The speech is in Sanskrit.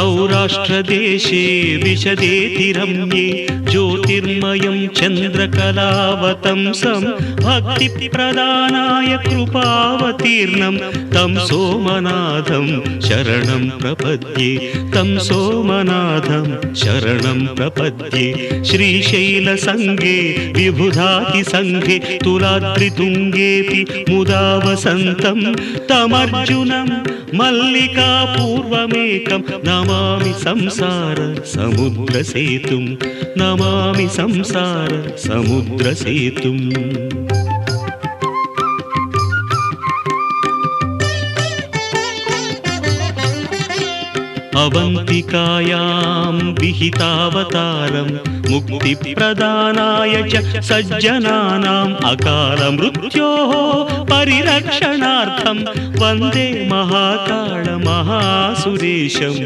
सौराष्ट्रदेशे विशदेति रम्ये ज्योतिर्मयं चन्द्रकलावतंसं भक्तिप्रदानाय कृपावतीर्णं तं सोमनाथं शरणं प्रपद्ये तं सोमनाथं शरणं प्रपद्ये श्रीशैलसङ्गे विबुधातिसङ्गे तुलाद्रितुङ्गेऽपि मुदा वसन्तं तमर्जुनं मल्लिकापूर्वमेकं नमामि संसार समुद्रसेतुं नमामि संसार समुद्रसेतुम् अवन्तिकायां विहितावतारं मुक्तिप्रदानाय च सज्जनानाम् अकालमृत्योः परिरक्षणार्थं वन्दे महाकाल महासुरेशम्।